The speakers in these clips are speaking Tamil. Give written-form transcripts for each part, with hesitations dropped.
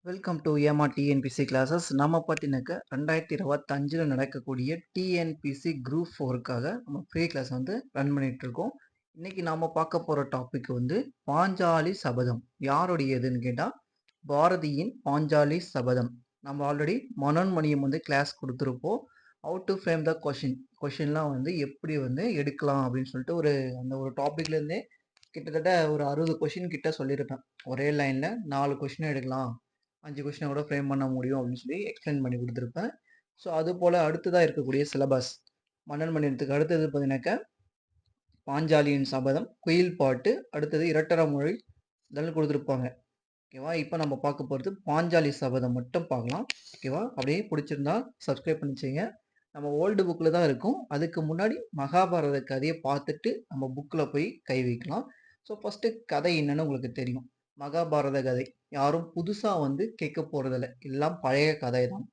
வெல்கம் டு ஏமா டிஎன்பிசி கிளாஸஸ். நம்ம பார்த்தீங்கன்னாக்க 2025 நடக்கக்கூடிய டிஎன்பிசி குரூப் 4க்காக நம்ம ஃப்ரீ கிளாஸ் வந்து ரன் பண்ணிட்டு இருக்கோம். இன்னைக்கு நாம பார்க்க போற டாபிக் வந்து பாஞ்சாலி சபதம் யாருடையதுன்னு கேட்டால் பாரதியின் பாஞ்சாலி சபதம். நம்ம ஆல்ரெடி மனோன்மணியம் வந்து கிளாஸ் கொடுத்துருப்போம். ஹவு டு ஃப்ரேம் த கொஷின்லாம் வந்து எப்படி வந்து எடுக்கலாம் அப்படின்னு சொல்லிட்டு அந்த ஒரு டாபிக்லேருந்தே கிட்டத்தட்ட ஒரு 60 கொஷின் கிட்ட சொல்லியிருப்பேன். ஒரே லைனில் 4 கொஷின் எடுக்கலாம், 5 கொஷினை கூட ஃப்ரேம் பண்ண முடியும் அப்படின்னு சொல்லி எக்ஸ்பிளைன் பண்ணி கொடுத்துருப்பேன். ஸோ அது போல் அடுத்ததாக இருக்கக்கூடிய சிலபஸ் மன்னன் மணியத்துக்கு அடுத்தது பார்த்தீங்கன்னாக்கா பாஞ்சாலியின் சபதம், குயில் பாட்டு, அடுத்தது இரட்டர மொழி இதெல்லாம் கொடுத்துருப்பாங்க. ஓகேவா? இப்போ நம்ம பார்க்க போகிறது பாஞ்சாலி சபதம் மட்டும் பார்க்கலாம். ஓகேவா? அப்படியே பிடிச்சிருந்தா சப்ஸ்கிரைப் பண்ணிச்சிங்க. நம்ம ஓல்டு புக்கில் தான் இருக்கும். அதுக்கு முன்னாடி மகாபாரத கதையை பார்த்துட்டு நம்ம புக்கில் போய் கை வைக்கலாம். ஸோ ஃபஸ்ட்டு கதை என்னன்னு உங்களுக்கு தெரியும். மகாபாரத கதை யாரும் புதுசாக வந்து கேட்க போகிறதில்ல, எல்லாம் பழைய கதை தான்.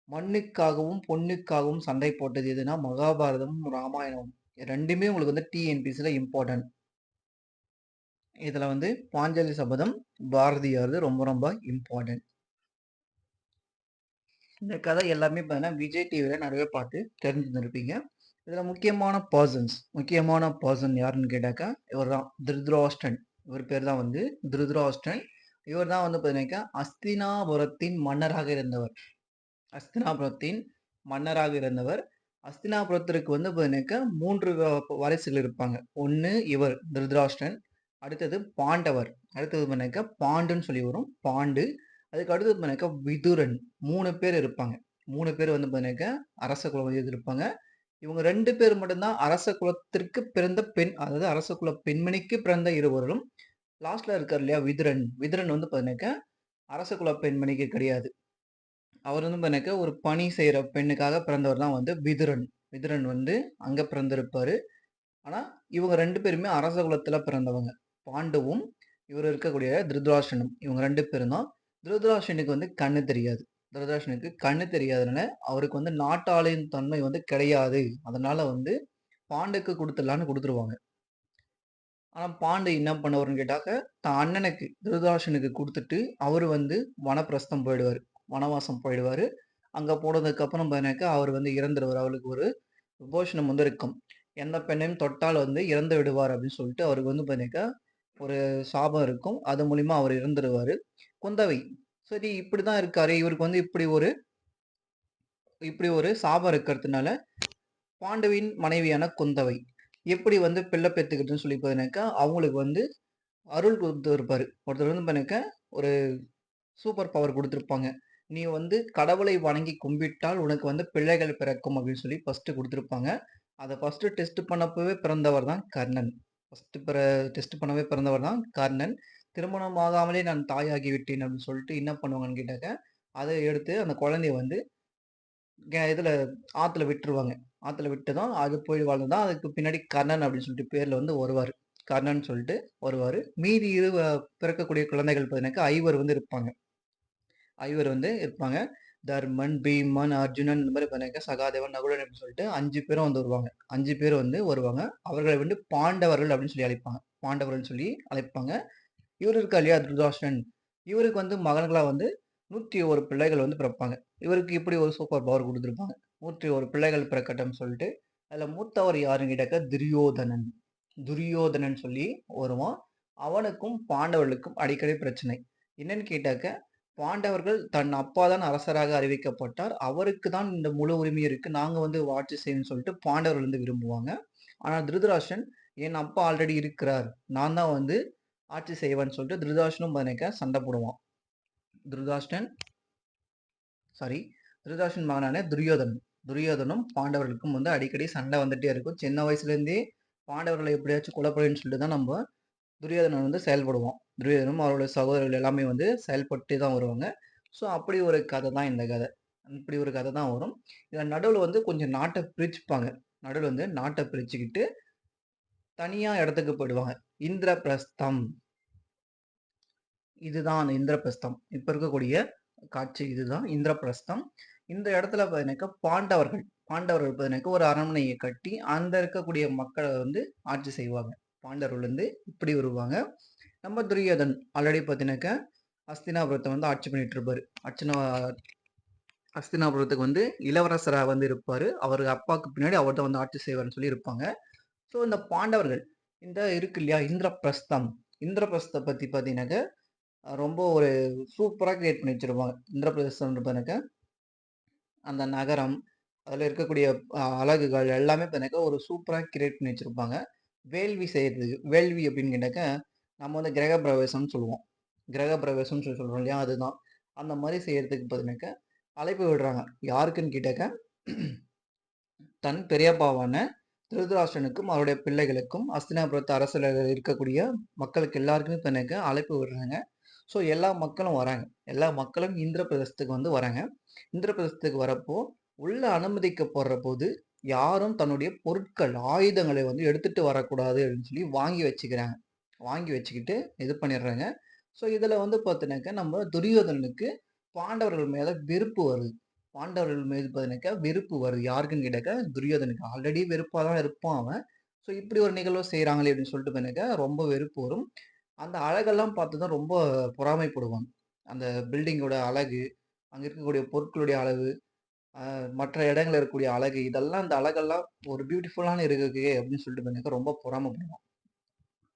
மண்ணுக்காகவும் பொண்ணுக்காகவும் சண்டை போட்டது எதுனா மகாபாரதமும் ராமாயணமும். ரெண்டுமே உங்களுக்கு வந்து டிஎன்பிசியில் இம்பார்ட்டன்ட். இதில் வந்து பாஞ்சாலி சபதம் பாரதியாரது ரொம்ப ரொம்ப இம்பார்ட்டன்ட். இந்த கதை எல்லாமே பார்த்தீங்கன்னா விஜய் டிவியில் நிறைய பார்த்து தெரிஞ்சுருப்பீங்க. இதில் முக்கியமான பர்சன் யாருன்னு கேட்டாக்கா இவர் தான் திருதராஷ்டிரன். இவர் பேர் தான் வந்து திருதராஷ்டிரன். இவர் தான் வந்து பார்த்தீங்கன்னாக்கா அஸ்தினாபுரத்தின் மன்னராக இருந்தவர். அஸ்தினாபுரத்திற்கு வந்து பார்த்தீங்கன்னாக்கா 3 வாரிசுகள் இருப்பாங்க. ஒன்று இவர் திருதராஷ்டிரன், அடுத்தது பாண்டவர், அடுத்தது பார்த்தீங்கன்னாக்கா பாண்டுன்னு சொல்லி வரும் பாண்டு, அதுக்கு அடுத்தது பார்த்தீங்கன்னாக்கா விதுரன். 3 பேர் இருப்பாங்க. 3 பேர் வந்து பார்த்தீங்கன்னாக்கா அரச குலம் இருப்பாங்க. இவங்க 2 பேர் மட்டும்தான் அரச குலத்திற்கு பிறந்த பெண், அதாவது அரச குல பெண்மணிக்கு பிறந்த இருவரும். லாஸ்ட்ல இருக்கார் இல்லையா விதுரன் வந்து பார்த்தீங்கன்னாக்கா அரச குல பெண்மணிக்கு கிடையாது. அவர் வந்து பார்த்தீங்கன்னாக்கா ஒரு பணி செய்கிற பெண்ணுக்காக பிறந்தவர் தான் வந்து விதுரன் வந்து அங்கே பிறந்திருப்பாரு. ஆனால் இவங்க 2 பேருமே அரச குலத்தில் பிறந்தவங்க. பாண்டுவும் இவர் இருக்கக்கூடிய திருதராஷ்டிரனும், இவங்க 2 பேரும் தான். திருதராஷ்டிரனுக்கு வந்து கண்ணு தெரியாதனால அவருக்கு வந்து நாட்டாளின் தன்மை வந்து கிடையாது. அதனால வந்து பாண்டுக்கு கொடுத்துடலான்னு கொடுத்துருவாங்க. ஆனால் பாண்டு என்ன பண்ணுவார்னு கேட்டாக்க தான் அண்ணனுக்கு திருதராஷ்டிரனுக்கு கொடுத்துட்டு அவர் வந்து வனவாசம் போயிடுவார். அங்கே போனதுக்கப்புறம் பார்த்தீங்கன்னாக்கா அவர் வந்து இறந்துடுவார். அவருக்கு ஒரு விபோஷனம் வந்து இருக்கும். எந்த பெண்ணையும் தொட்டால் வந்து இறந்து விடுவார் அப்படின்னு சொல்லிட்டு அவருக்கு வந்து பார்த்தீங்கன்னாக்கா ஒரு சாபம் இருக்கும். அது மூலிமா அவர் இறந்துடுவார். குந்தவை சரி இப்படி தான் இருக்காரு, இவருக்கு வந்து இப்படி ஒரு சாபம் இருக்கிறதுனால பாண்டுவின் மனைவியான குந்தவை எப்படி வந்து பிள்ளை பெற்றுக்கிட்டுன்னு சொல்லி பார்த்தீங்கன்னாக்கா அவங்களுக்கு வந்து அருள் கொடுத்துருப்பாரு. ஒருத்தர் வந்து பார்த்தீங்கன்னாக்கா ஒரு சூப்பர் பவர் கொடுத்துருப்பாங்க. நீ வந்து கடவுளை வணங்கி கும்பிட்டால் உனக்கு வந்து பிள்ளைகள் பிறக்கும் அப்படின்னு சொல்லி ஃபர்ஸ்ட் கொடுத்துருப்பாங்க. அதை ஃபர்ஸ்ட் டெஸ்ட் பண்ணப்பவே பிறந்தவர் தான் கர்ணன். டெஸ்ட் பண்ணவே பிறந்தவர் தான் கர்ணன். திருமணம் ஆகாமலே நான் தாயாகி விட்டேன் அப்படின்னு சொல்லிட்டு என்ன பண்ணுவாங்கன்னு கேட்டாக்க அதை எடுத்து அந்த குழந்தைய வந்து இதுல ஆத்துல விட்டுருவாங்க. ஆத்துல விட்டு தான் அது போய் வாழ்ந்தான். அதுக்கு பின்னாடி கர்ணன் அப்படின்னு சொல்லிட்டு பேர்ல வந்து வருவாரு. கர்ணன் சொல்லிட்டு வருவாரு. மீதி பிறக்கக்கூடிய குழந்தைகள் பார்த்தீங்கன்னாக்கா ஐவர் வந்து இருப்பாங்க. தர்மன், பீமன், அர்ஜுனன் இந்த மாதிரி பார்த்தீங்கன்னா சகாதேவன், நகுலன் அப்படின்னு சொல்லிட்டு 5 பேரும் வந்து வருவாங்க. 5 பேர் வந்து வருவாங்க. அவர்களை வந்து பாண்டவர்கள் அப்படின்னு சொல்லி அழைப்பாங்க. இவர் இருக்கா இல்லையா திருதராஷ்டிரன், இவருக்கு வந்து மகன்களா வந்து 101 பிள்ளைகள் வந்து பிறப்பாங்க. இவருக்கு இப்படி ஒரு சூப்பர் பவர் கொடுத்துருப்பாங்க. 101 பிள்ளைகள் பிறக்கட்டும்னு சொல்லிட்டு அதுல மூத்தவர் யாருன்னு கேட்டாக்க துரியோதனன் சொல்லி வருவான். அவனுக்கும் பாண்டவர்களுக்கும் அடிக்கடி பிரச்சனை. என்னன்னு கேட்டாக்க பாண்டவர்கள் தன் அப்பா தான் அரசராக அறிவிக்கப்பட்டார், அவருக்கு தான் இந்த முழு உரிமை இருக்கு, நாங்க வந்து ஆட்சி செய்யணும்னு சொல்லிட்டு பாண்டவர்கள் வந்து விரும்புவாங்க. ஆனால் திருதராஷ்டிரன் என் அப்பா ஆல்ரெடி இருக்கிறார், நான் தான் வந்து ஆட்சி செய்வேன்னு சொல்லிட்டு திருதராஷ்டிரனும் பதினேக்க சண்டை போடுவான். திருதராஷ்டிரன் மகனான துரியோதனும் பாண்டவர்களுக்கும் வந்து அடிக்கடி சண்டை வந்துட்டே இருக்கும். சின்ன வயசுல இருந்தே பாண்டவர்களை எப்படியாச்சும் கொலைப்படைன்னு சொல்லிட்டு தான் நம்ம துரியோதனன் வந்து செயல்படுவான். துரியோதனும் அவருடைய சகோதரர்கள் எல்லாமே வந்து செயல்பட்டு தான் வருவாங்க. ஸோ அப்படி ஒரு கதை தான் இந்த கதை. இப்படி ஒரு கதை தான் வரும். இதில் நடுவில் வந்து கொஞ்சம் நாட்டை பிரிச்சுப்பாங்க. நடுவில் வந்து நாட்டை பிரிச்சுக்கிட்டு தனியாக இடத்துக்கு போயிடுவாங்க. இந்திரபிரஸ்தம், இதுதான் அந்த இந்திரபிரஸ்தம். இப்போ இருக்கக்கூடிய காட்சி இதுதான் இந்திரபிரஸ்தம். இந்த இடத்துல பார்த்தீங்கன்னாக்கா பாண்டவர்கள் பார்த்தீங்கன்னாக்கா ஒரு அரண்மனையை கட்டி அந்த இருக்கக்கூடிய மக்களை வந்து ஆட்சி செய்வாங்க. பாண்டவர்கள் வந்து இப்படி வருவாங்க. நம்ம துரியோதன் ஆல்ரெடி பார்த்தீங்கன்னாக்கா ஹஸ்தினாபுரத்தை வந்து ஆட்சி பண்ணிட்டு இருப்பாரு. ஹஸ்தினாபுரத்துக்கு வந்து இளவரசரா வந்து இருப்பாரு. அவரு அப்பாவுக்கு பின்னாடி அவர் தான் வந்து ஆட்சி செய்வார்ன்னு சொல்லி இருப்பாங்க. ஸோ இந்த பாண்டவர்கள் இந்த இருக்கு இல்லையா இந்திரபிரஸ்தம். இந்திரபிரஸ்தத்தை பத்தி பார்த்தீங்கன்னாக்க ரொம்ப ஒரு சூப்பரா கிரியேட் பண்ணி வச்சிருப்பாங்க. இந்திரபிரஸ்தம் பார்த்தீங்கன்னாக்க அந்த நகரம், அதில இருக்கக்கூடிய அழகுகள் எல்லாமே பார்த்தீங்கன்னாக்கா ஒரு சூப்பரா கிரியேட் பண்ணி வச்சிருப்பாங்க. வேள்வி செய்றதுக்கு வேள்வி அப்படின்னு கேட்டாக்க, நம்ம வந்து கிரகப்பிரவேசம்னு சொல்லுவோம். கிரகப்பிரவேசம்னு சொல்லி சொல்றோம் இல்லையா? அதுதான். அந்த மாரி செய்றதுக்கு பார்த்தீங்கன்னாக்க, அழைப்பு விடுறாங்க. யாருக்குன்னு கேட்டாக்க, தன் பெரியப்பாவான திருதராஷ்டிரனுக்கும், அவருடைய பிள்ளைகளுக்கும், ஹஸ்தினாபுரத்து அரசுல இருக்கக்கூடிய மக்களுக்கு எல்லாருக்குமே பார்த்தீங்கன்னாக்க அழைப்பு விடுறாங்க. ஸோ எல்லா மக்களும் வராங்க. எல்லா மக்களும் இந்திரபிரதஸ்துக்கு வந்து வராங்க. இந்திரபிரதஸ்துக்கு வரப்போ, உள்ள அனுமதிக்கப்படுறபோது, யாரும் தன்னுடைய பொருட்கள், ஆயுதங்களை வந்து எடுத்துட்டு வரக்கூடாது அப்படின்னு சொல்லி வாங்கி வச்சுக்கிறாங்க. வாங்கி வச்சுக்கிட்டு இது பண்ணிடுறாங்க. ஸோ இதில வந்து பார்த்தீங்கன்னாக்கா, நம்ம துரியோதனனுக்கு பாண்டவர்கள் மேல வெறுப்பு வருது. பாண்டவர்கள் மீது பார்த்தீங்கன்னாக்கா வெறுப்பு வருது. யாருக்குன்னு கேட்டாக்கா, துரியோதனுக்கு. ஆல்ரெடி வெறுப்பா தான் இருப்பான் அவன். ஸோ இப்படி ஒரு நிகழ்வு செய்றாங்களே அப்படின்னு சொல்லிட்டு பார்த்தீங்கன்னாக்கா, ரொம்ப வெறுப்பு வரும். அந்த அழகெல்லாம் பார்த்து தான் ரொம்ப பொறாமைப்படுவாங்க. அந்த பில்டிங்கோட அழகு, அங்க இருக்கக்கூடிய பொருட்களுடைய அளவு, மற்ற இடங்கள்ல இருக்கக்கூடிய அழகு, இதெல்லாம் அந்த அழகெல்லாம் ஒரு பியூட்டிஃபுல்லான இருக்கே அப்படின்னு சொல்லிட்டு பார்த்தீங்கன்னாக்கா, ரொம்ப பொறாமைப்படுவான்.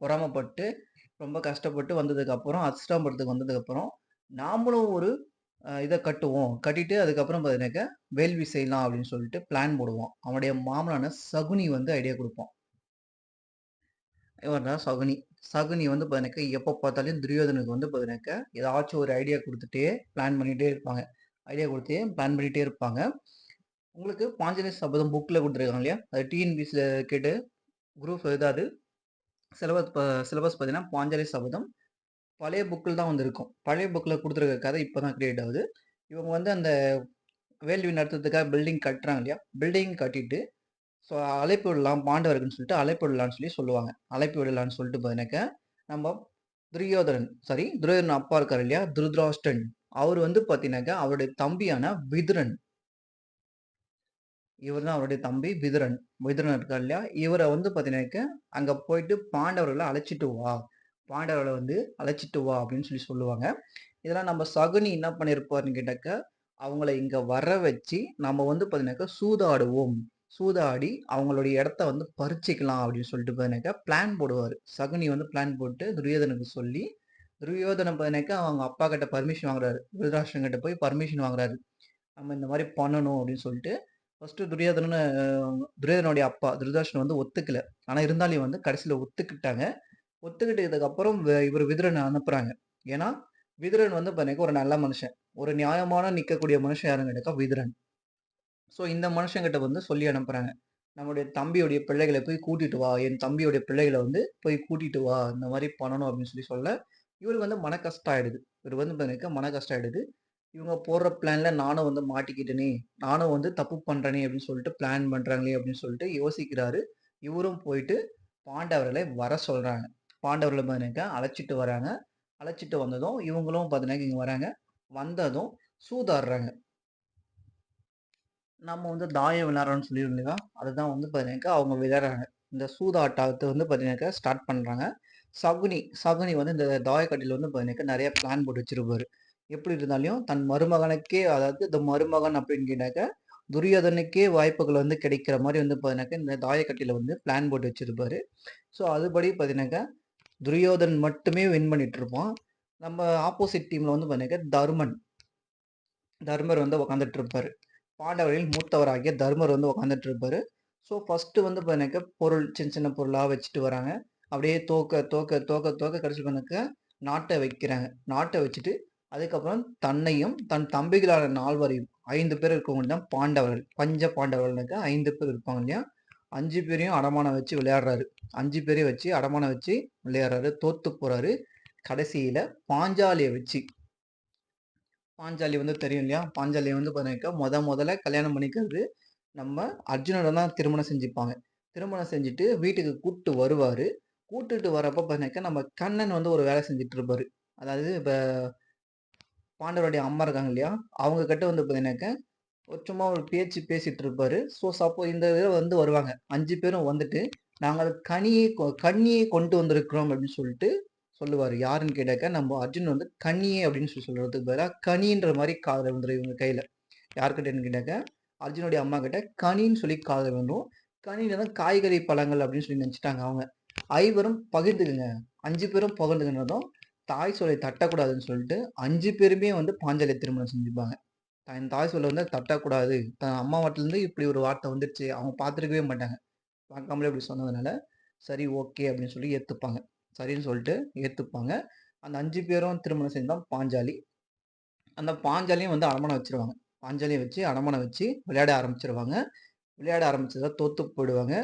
பொறாமைப்பட்டு ரொம்ப கஷ்டப்பட்டு வந்ததுக்கப்புறம், அஸ்தினாபுரத்துக்கு வந்ததுக்கப்புறம், நாமளும் ஒரு இத கட்டுவோம். கட்டிட்டு அதுக்கப்புறம் பார்த்தீங்கன்னாக்கா, வேள்வி செய்யலாம் அப்படின்னு சொல்லிட்டு பிளான் போடுவான். அவனுடைய மாமனான சகுனி வந்து ஐடியா குடுப்பான். இவன் தான் சகுனி. சகுனி வந்து பார்த்தீங்கன்னாக்கா, எப்ப பார்த்தாலும் துரியோதனுக்கு வந்து பார்த்தீங்கன்னாக்கா, ஏதாச்சும் ஒரு ஐடியா குடுத்துட்டே பிளான் பண்ணிட்டே இருப்பாங்க. ஐடியா குடுத்தே பிளான் பண்ணிட்டே இருப்பாங்க. உங்களுக்கு பாஞ்சாலி சபதம் புக்ல குடுத்துருக்காங்க இல்லையா? அது டிஎன்பிஎஸ்சில கேட்டு குரூப் எதாது சிலபஸ் பார்த்தீங்கன்னா, பாஞ்சாலி சபதம் பழைய புக்கில் தான் வந்து இருக்கும். பழைய புக்ல குடுத்துருக்க கதை இப்ப தான் கிரியேட் ஆகுது. இவங்க வந்து அந்த வேள்வி நடத்துறதுக்காக பில்டிங் கட்டுறாங்க இல்லையா? பில்டிங் கட்டிட்டு, ஸோ அழைப்பு விடலாம் பாண்டவர்கள்ன்னு சொல்லிட்டு அழைப்பு விடலான்னு சொல்லி சொல்லுவாங்க. அழைப்பு விடலான்னு சொல்லிட்டு பார்த்தீங்கன்னாக்கா, நம்ம துரியோதனன் அப்பா இருக்காரு இல்லையா? திருதராஷ்டிரன். அவரு வந்து பார்த்தீங்கன்னாக்கா, அவருடைய தம்பியான விதுரன். இவர் தான் அவருடைய தம்பி விதுரன். விதுரன் இருக்கார் இல்லையா? இவர வந்து பார்த்தீங்கன்னாக்க, அங்க போயிட்டு பாண்டவர்கள அழைச்சிட்டு வா. பாண்டவர்கள வந்து அழைச்சிட்டு வா அப்படின்னு சொல்லி சொல்லுவாங்க. இதெல்லாம் நம்ம சகுனி என்ன பண்ணியிருப்பாருன்னு கேட்டாக்கா, அவங்கள இங்க வர வச்சு, நம்ம வந்து பார்த்தீங்கன்னாக்கா சூதாடுவோம். சூதாடி அவங்களுடைய இடத்த வந்து பறிச்சுக்கலாம் அப்படின்னு சொல்லிட்டு பார்த்தீங்கன்னாக்கா, பிளான் போடுவாரு. சகுனி வந்து பிளான் போட்டு துரியோதனுக்கு சொல்லி, துரியோதனன் பார்த்தீங்கன்னாக்கா, அவங்க அப்பா கிட்ட பர்மிஷன் வாங்குறாரு. திருதராஷ்டிரன் கிட்ட போய் பர்மிஷன் வாங்குறாரு. நம்ம இந்த மாரி பண்ணணும் அப்படின்னு சொல்லிட்டு, ஃபர்ஸ்ட்டு துரியோதனனுடைய அப்பா திருதராஷ்டிரன் வந்து ஒத்துக்கல. ஆனா இருந்தாலும் வந்து கடைசியில ஒத்துக்கிட்டாங்க. ஒத்துக்கிட்டதுக்கு அப்புறம் இவரு விதுரன அனுப்புறாங்க. ஏன்னா, விதுரன் வந்து பார்த்தீங்கன்னா ஒரு நல்ல மனுஷன். ஒரு நியாயமான நிக்கக்கூடிய மனுஷன் யாருன்னு கேட்டாக்கா விதுரன். ஸோ இந்த மனுஷங்கிட்ட வந்து சொல்லி அனுப்புறாங்க. நம்முடைய தம்பியுடைய பிள்ளைகள போய் கூட்டிட்டு வா. என் தம்பியுடைய பிள்ளைகள வந்து போய் கூட்டிட்டு வா. இந்த மாரி பண்ணணும் அப்படின்னு சொல்லி சொல்ல, இவருக்கு வந்து மன கஷ்டம் ஆயிடுது. இவருக்கு வந்து பார்த்தீங்கன்னா மன கஷ்டம் ஆயிடுது. இவங்க போடுற பிளான்ல நானும் வந்து மாட்டிக்கிட்டேனே! நானும் வந்து தப்பு பண்றேனே! அப்படின்னு சொல்லிட்டு பிளான் பண்றாங்களே! அப்படின்னு சொல்லிட்டு யோசிக்கிறாரு. இவரும் போயிட்டு பாண்டவர்களை வர சொல்றாங்க. பாண்டவர்கள பார்த்தீங்கன்னாக்கா அழைச்சிட்டு வராங்க. அழைச்சிட்டு வந்ததும் இவங்களும் பார்த்தீங்கன்னா இங்க வராங்க. வந்ததும் சூதாடுறாங்க. நம்ம வந்து தாயம் விளையாடுறோம்னு சொல்லியிருந்தோம் இல்லையா? அதுதான் வந்து பார்த்தீங்கன்னாக்கா அவங்க விளையாடுறாங்க. இந்த சூதாட்டத்த வந்து பார்த்தீங்கன்னாக்கா ஸ்டார்ட் பண்றாங்க. சகுனி வந்து இந்த தாயக்கட்டையில வந்து பார்த்தீங்கன்னாக்கா நெறைய பிளான் போட்டு வச்சிருப்பாரு. எப்படி இருந்தாலும் தன் மருமகனுக்கே அதாவது இந்த மருமகன் அப்படின்னு கேட்டாக்கா, துரியோதனுக்கே வாய்ப்புகள் வந்து கிடைக்கிற மாரி வந்து பார்த்தீங்கன்னாக்கா, இந்த தாயக்கட்டையில வந்து பிளான் போட்டு வச்சிருப்பாரு. ஸோ அதுபடி பார்த்தீங்கன்னாக்கா, துரியோதன் மட்டுமே வின் பண்ணிட்டு இருப்பான். நம்ம ஆப்போசிட் டீம்ல வந்து பார்த்தீங்கன்னாக்கா தர்மர் வந்து உட்காந்துட்டு இருப்பாரு. பாண்டவர்களில் மூத்தவராகிய தர்மர் வந்து உட்காந்துட்டு இருப்பாரு. ஸோ ஃபர்ஸ்ட்டு வந்து பார்த்தீங்கன்னாக்கா, பொருள் சின்ன சின்ன பொருளா வச்சுட்டு வராங்க. அப்படியே தோக்க கடைசில பார்த்தீங்கன்னாக்கா, நாட்ட வைக்கிறாங்க. நாட்ட வச்சுட்டு, அதுக்கப்புறம் தன்னையும், தன் தம்பிகளான 4வரையும் 5 பேர் இருக்கவங்க தான் பாண்டவர்கள். பஞ்ச பாண்டவர்கள்னாக்கா 5 பேர் இருப்பாங்க இல்லையா? 5 பேரையும் அடமானம் வச்சு விளையாடுறாரு. 5 பேரையும் வச்சு அடமானம் வச்சு விளையாடுறாரு. தோத்து போறாரு. கடைசியில பாஞ்சாலிய வச்சு பாஞ்சாலி வந்து தெரியும் இல்லையா? பாஞ்சாலிய வந்து பார்த்தீங்கன்னாக்கா, மொதல்ல கல்யாணம் பண்ணிக்கிறது நம்ம அர்ஜுனன தான் திருமணம் செஞ்சுப்பாங்க. திருமணம் செஞ்சுட்டு வீட்டுக்கு கூட்டு வருவாரு. கூட்டுட்டு வரப்ப பார்த்தீங்கன்னாக்கா, நம்ம கண்ணன் வந்து ஒரு வேலை செஞ்சுட்டு இருப்பாரு. அதாவது இப்ப பாண்டவருடைய அம்மா இருக்காங்க இல்லையா? அவங்க கிட்ட வந்து பார்த்தீங்கன்னாக்கா, சும்மா ஒரு பேச்சு பேசிட்டு இருப்பாரு. ஸோ, இந்த இதுல வந்து வருவாங்க. 5 பேரும் வந்துட்டு, "நாங்கள் கனியை கொண்டு வந்திருக்கிறோம்" அப்படின்னு சொல்லிட்டு சொல்லுவாரு. யாருன்னு கேட்டாக்கா, நம்ம அர்ஜுன் வந்து கனியே அப்படின்னு சொல்றதுக்கு பதிலா, கனின்ற மாரி காதுல விழுந்துரும் இவங்க கையில. யார்கிட்டன்னு கேட்டாக்கா, அர்ஜுனுடைய அம்மாகிட்ட கனின்னு சொல்லி காதுல விழுந்துரும். கனின்னா காய்கறி, பழங்கள் அப்படின்னு சொல்லி நெனச்சுட்டாங்க அவங்க. ஐவரும் பகிர்ந்துக்குங்க. 5 பேரும் பகிர்ந்துக்கினதும், தாய் சொல்லை தட்டக்கூடாதுன்னு சொல்லிட்டு 5 பேருமே வந்து பாஞ்சாலிய திருமணம் செஞ்சுப்பாங்க. தன் தாய் சொல்ல வந்து தட்டக்கூடாது. தன் அம்மா வாட்டிலருந்து இப்படி ஒரு வார்த்தை வந்துருச்சு. அவங்க பார்த்துருக்கவே மாட்டாங்க. பார்க்காமலே இப்படி சொன்னதுனால, சரி ஓகே அப்படின்னு சொல்லி ஏத்துப்பாங்க. சரின்னு சொல்லிட்டு ஏத்துப்பாங்க. அந்த 5 பேரும் திருமணம் செஞ்சது தான் பாஞ்சாலி. அந்த பாஞ்சாலியும் வந்து அடமானம் வச்சுருவாங்க. பாஞ்சாலிய வச்சு அடமானம் வச்சு விளையாட ஆரம்பிச்சுருவாங்க. விளையாட ஆரம்பிச்சதுல தோத்து போயிடுவாங்க.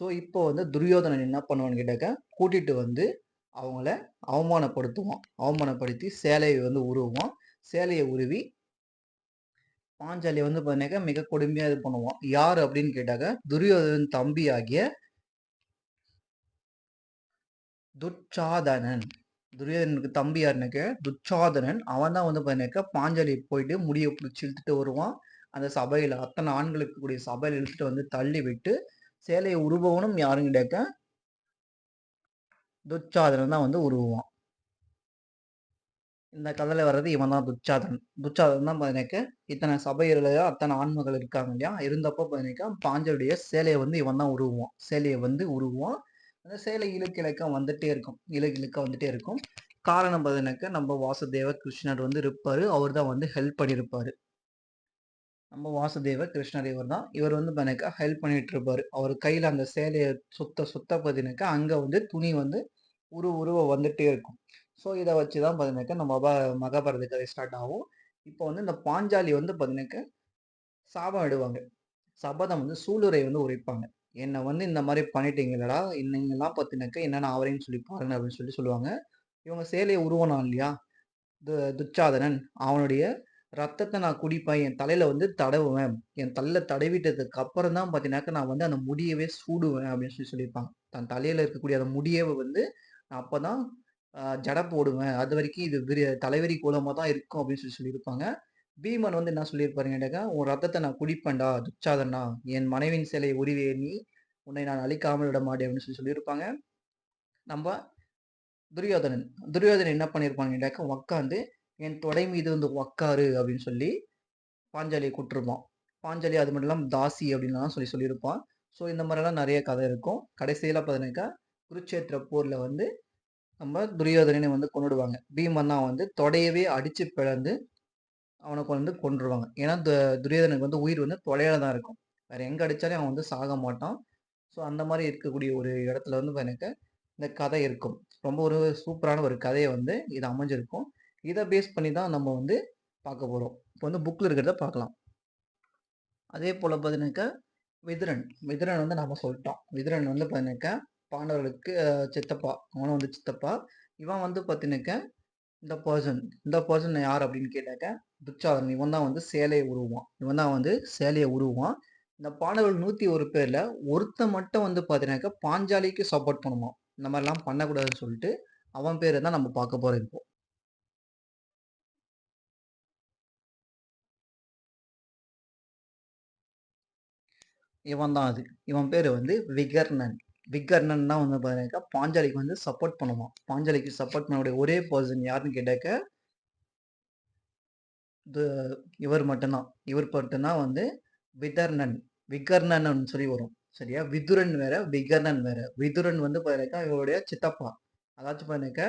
ஸோ, இப்போ வந்து துரியோதனன் என்ன பண்ணுவான்னு கேட்டாக்கா, கூட்டிட்டு வந்து அவங்கள அவமானப்படுத்துவான். அவமானப்படுத்தி சேலைய வந்து உருவுவான். சேலைய உருவி பாஞ்சாலிய வந்து பார்த்தீங்கன்னாக்கா, மிக கொடுமையா இது பண்ணுவான். யாரு அப்படின்னு கேட்டாக்கா, துரியோதனன் தம்பி ஆகிய துச்சாதனன். துரியோதனனுக்கு தம்பி யாருனாக்க, துச்சாதனன். அவன் தான் வந்து பார்த்தீங்கன்னாக்கா, பாஞ்சாலிய போயிட்டு முடிய புடிச்சு இழுத்துட்டு வருவான். அந்த சபையில அத்தன ஆண்கள் இருக்கக்கூடிய சபையில இழுத்துட்டு வந்து தள்ளி விட்டு, சேலைய உருபவனும் யாருன்னு கேட்டாக்கா, துச்சாதனன் தான் வந்து உருவுவான். இந்த கதையில வர்றது இவன் தான் துச்சாதனன். துச்சாதனன் தான் பார்த்தீங்கன்னாக்க, இத்தன சபையில அத்தன ஆண்மகள் இருக்காங்க இல்லையா? இருந்தப்போ பார்த்தீங்கன்னாக்கா, பாஞ்சாலியுடைய சேலைய வந்து இவன் தான் உருவுவான். சேலைய வந்து உருவுவான். அந்த சேலை இழுக்க இழுக்க வந்துட்டே இருக்கும். இழுக்க இழுக்க வந்துட்டே இருக்கும். காரணம் பார்த்தீங்கன்னாக்கா, நம்ம வாசுதேவர் கிருஷ்ணர் வந்து இருப்பாரு. அவர் தான் வந்து ஹெல்ப் பண்ணியிருப்பாரு. நம்ம வாசுதேவர் கிருஷ்ணர் இவர் தான். இவர் வந்து பார்த்தீங்கன்னாக்கா, ஹெல்ப் பண்ணிட்டு இருப்பாரு. அவர் கையில அந்த சேலைய சுத்த சுத்த பார்த்தீங்கன்னாக்கா, அங்க வந்து துணி வந்து உருவ வந்துட்டே இருக்கும். ஸோ, இத வச்சு தான் பார்த்தீங்கன்னாக்கா, நம்ம மகாபாரத கதை ஸ்டார்ட் ஆகும். இப்போ வந்து இந்த பாஞ்சாலி வந்து பார்த்தீங்கன்னாக்கா, சாபம் விடுவாங்க. சபதம் வந்து சூளுரை வந்து உரைப்பாங்க. என்ன வந்து இந்த மாரி பண்ணிட்டீங்களடா! நீங்கலாம் பார்த்தீங்கன்னாக்கா, என்னென்ன ஆவரேன்னு சொல்லி பாருங்க அப்படின்னு சொல்லி சொல்லுவாங்க. இவங்க சேலைய உருவுனான் இல்லையா? துச்சாதனன், அவனுடைய ரத்தத்த நான் குடிப்பேன். என் தலையில வந்து தடவுவேன். என் தலையில தடவிட்டதுக்கு அப்புறம் தான் பார்த்தீங்கன்னாக்கா, நான் வந்து அந்த முடியவே சூடுவேன் அப்படின்னு சொல்லி சொல்லியிருப்பாங்க. தன் தலையில இருக்கக்கூடிய அந்த முடியவே வந்து நான் அப்பதான் ஜட போடுவேன். அதுவரைக்கும் இது தலைவிரி கோலமா தான் இருக்கும் அப்படின்னு சொல்லி சொல்லியிருப்பாங்க. பீமன் வந்து என்ன சொல்லியிருப்பாருன்னு கேட்டாக்கா, "உன் ரத்தத்த நான் குடிப்பேன்டா துச்சாதனா. என் மனைவியின் சிலையை உருவிய நீ, உன்னை நான் அழிக்காமல் விட மாட்டேன்" அப்படின்னு சொல்லி சொல்லியிருப்பாங்க. நம்ப துரியோதனன். துரியோதனன் என்ன பண்ணியிருப்பான்னு கேட்டாக்கா, உட்காந்து என் தொடை மீது வந்து உட்காரு அப்படின்னு சொல்லி பாஞ்சாலிய கூப்ட்டுருப்பான். பாஞ்சாலி அது மட்டும் இல்லாம தாசி அப்படின்லாம் சொல்லி சொல்லியிருப்பான். ஸோ இந்த மாரிலாம் நெறைய கதை இருக்கும். கடைசியில பார்த்தீங்கன்னாக்கா, குருட்சேத்திர போர்ல வந்து நம்ம துரியோதனனை வந்து கொன்னுடுவாங்க. பீமன் தான் வந்து தொடையவே அடிச்சு பிளந்து அவன வந்து கொன்றுவாங்க. ஏன்னா, துரியோதனனுக்கு வந்து உயிர் வந்து தொடையில தான் இருக்கும். வேற எங்க அடிச்சாலும் அவன் வந்து சாக மாட்டான். ஸோ அந்த மாரி இருக்கக்கூடிய ஒரு இடத்துல வந்து பார்த்தீங்கன்னாக்கா, இந்த கதை இருக்கும். ரொம்ப ஒரு சூப்பரான ஒரு கதைய வந்து இது அமைஞ்சிருக்கும். இத பேஸ் பண்ணி தான் நம்ம வந்து பார்க்க போறோம். இப்போ வந்து புக்ல இருக்கிறத பார்க்கலாம். அதே போல பார்த்தீங்கன்னாக்கா, விதுரன். விதுரன் வந்து நாம சொல்ட்டோம். விதுரன் வந்து பார்த்தீங்கன்னாக்கா, பாண்டவர்களுக்கு சித்தப்பா. அவனும் வந்து சித்தப்பா. இவன் வந்து பார்த்தீங்கன்னாக்கா, இந்த பெர்சன் யார் அப்படின்னு கேட்டாக்கா, துச்சாதனன். இவன் தான் வந்து சேலைய உருவுவான். இவன் தான் வந்து சேலைய உருவுவான். இந்த பாண்டவர்கள் 101 பேர்ல ஒருத்தன் மட்டும் வந்து பார்த்தீங்கன்னாக்கா, பாஞ்சாலிக்கு சப்போர்ட் பண்ணுவான். இந்த மாரிலாம் பண்ணக்கூடாதுன்னு சொல்லிட்டு, அவன் பேர தான் நம்ம பார்க்க போறோம் இப்போ. இவன் தான் அது. இவன் பேரு வந்து விகர்ணன். விகர்ணன் தான் வந்து பார்த்தீங்கன்னாக்கா, பாஞ்சாலிக்கு வந்து சப்போர்ட் பண்ணுவான். பாஞ்சாலிக்கு சப்போர்ட் பண்ணக்கூடிய ஒரே பெர்சன் யாருன்னு கேட்டாக்கா, இது இவர் மட்டும் தான். இவர் மட்டும் தான் வந்து விதர்ணன். விகர்ணன்னு சொல்லி வரும். சரியா? விதுரன் வேற, விகர்ணன் வேற. விதுரன் வந்து பார்த்தீங்கன்னாக்கா, இவருடைய சித்தப்பா. அதாச்சும் பார்த்தீங்கன்னாக்கா,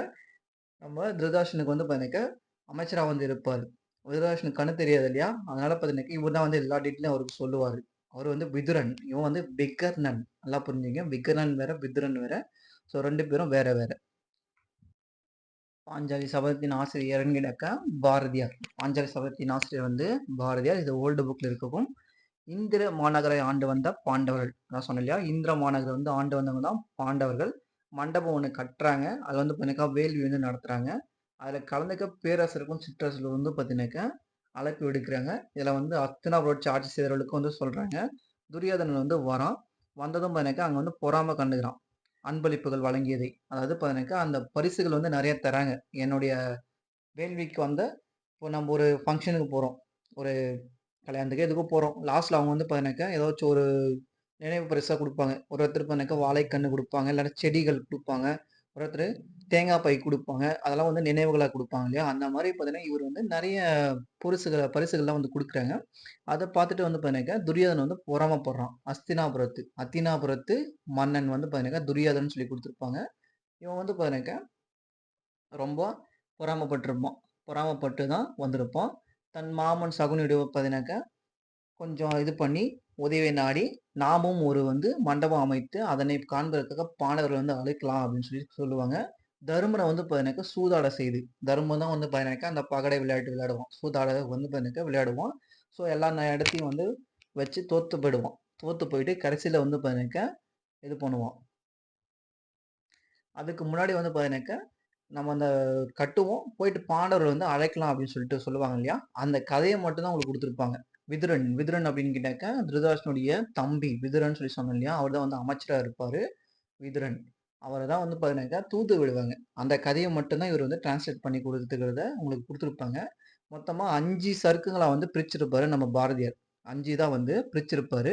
நம்ம திருதராஷ்டிரனுக்கு வந்து பார்த்தீங்கன்னாக்கா, அமைச்சரா வந்து இருப்பாரு. திருதராஷ்டிரனுக்கு கண்ணு தெரியாது இல்லையா? அதனால பார்த்தீங்கன்னாக்கா, இவர் தான் வந்து எல்லா டீட்டெயிலும் அவருக்கு சொல்லுவாரு. அவரு வந்து விதுரன். இவன் வந்து விகர்ணன். நல்லா புரிஞ்சுங்க. விகர்ணன் வேற, விதுரன் வேற. ஸோ 2 பேரும் வேற வேற. பாஞ்சாலி சபதத்தின் ஆசிரியர் யாருன்னு கேட்டாக்கா, பாரதியார். பாஞ்சாலி சபதத்தின் ஆசிரியர் வந்து பாரதியார். இது ஓல்டு புக்ல இருக்கும். இந்திர மாநகரை ஆண்டு வந்த பாண்டவர்கள். நான் சொன்னேன் இல்லையா? இந்திர மாநகரை வந்து ஆண்டு வந்தவங்க தான் பாண்டவர்கள். மண்டபம் ஒண்ணு கட்டுறாங்க. அது வந்து பார்த்தீங்கன்னாக்கா, வேள்வி வந்து நடத்துறாங்க. அதுல கலந்துக்க பேரரசருக்கும், சிற்றரசர்களுக்கும் வந்து பார்த்தீங்கன்னாக்கா, அழைப்பு விடுக்கிறாங்க. இதுல வந்து ஹஸ்தினாபுரம் ஆட்சி செய்றவர்களுக்கு வந்து சொல்றாங்க. துரியோதனன் வந்து வரான். வந்ததும் பார்த்தீங்கன்னாக்கா, அங்க வந்து பொறாம கண்டுக்கிறான். அன்பளிப்புகள் வழங்கியதை. அதாவது பார்த்தீங்கன்னாக்கா, அந்த பரிசுகள் வந்து நெறைய தராங்க. என்னுடைய வேள்விக்கு வந்த இப்போ நம்ம ஒரு ஃபங்ஷனுக்கு போறோம். ஒரு கல்யாணத்துக்கு எதுக்கோ போறோம். லாஸ்ட்ல அவங்க வந்து பார்த்தீங்கன்னாக்கா, ஏதாச்சும் ஒரு நினைவு பரிசா குடுப்பாங்க. ஒருத்தர் பார்த்தீங்கன்னாக்கா, வாழைக்கன்னு குடுப்பாங்க. இல்லன்னா செடிகள் குடுப்பாங்க. ஒருத்தரு தேங்காய் பை குடுப்பாங்க. அதெல்லாம் வந்து நினைவுகளா குடுப்பாங்க இல்லையா? அந்த மாரி பார்த்தீங்கன்னா, இவரு வந்து நெறைய பரிசுகள்லாம் வந்து குடுக்குறாங்க. அத பார்த்துட்டு வந்து பார்த்தீங்கன்னாக்கா, துரியோதனன் வந்து பொறாமப்படுறான். அத்தினாபுரத்து மன்னன் வந்து பார்த்தீங்கன்னாக்கா, துரியோதனன்னு சொல்லி குடுத்துருப்பாங்க. இவன் வந்து பார்த்தீங்கன்னாக்கா, ரொம்ப பொறாமப்பட்டுருப்பான். பொறாமப்பட்டு தான் வந்திருப்பான். தன் மாமன் சகுனியிடம் பார்த்தீங்கன்னாக்கா, கொஞ்சம் இது பண்ணி உதவி நாடி, நாமும் ஒரு வந்து மண்டபம் அமைத்து, அதனை காண்பதற்காக பாண்டவர்கள் வந்து அழைக்கலாம் அப்படின்னு சொல்லி சொல்லுவாங்க. தருமன வந்து பார்த்தீங்கன்னாக்கா, சூதாட செய்து. தருமன் தான் வந்து பார்த்தீங்கன்னாக்கா, அந்த பகடை விளையாட்டு விளையாடுவான். சூதாட வந்து பார்த்தீங்கன்னாக்கா விளையாடுவான். ஸோ எல்லா இடத்தையும் வந்து வச்சு தோத்து போயிடுவான். தோத்து போயிட்டு கடைசியில வந்து பார்த்தீங்கன்னாக்கா, இது பண்ணுவான். அதுக்கு முன்னாடி வந்து பார்த்தீங்கன்னாக்கா, நம்ம அந்த கட்டுவோம். போயிட்டு பாண்டவர்கள வந்து அழைக்கலாம் அப்படின்னு சொல்லிட்டு சொல்லுவாங்க இல்லையா? அந்த கதைய மட்டும் தான் உங்களுக்கு குடுத்துருப்பாங்க. விதுரன். விதுரன் அப்படின்னு கேட்டாக்கா, திருதராஷ்டிரனுடைய தம்பி. விதுரன் சொல்லி சொன்னேன் இல்லையா? அவர் தான் வந்து அமைச்சரா இருப்பாரு. விதுரன். அவர தான் வந்து பார்த்தீங்கன்னாக்கா, தூது விடுவாங்க. அந்த கதைய மட்டும் தான் இவரு வந்து டிரான்ஸ்லேட் பண்ணி குடுத்துக்கிறத உங்களுக்கு குடுத்துருப்பாங்க. மொத்தமா 5 சருக்குகளா வந்து பிரிச்சிருப்பாரு நம்ம பாரதியார். 5 தான் வந்து பிரிச்சிருப்பாரு.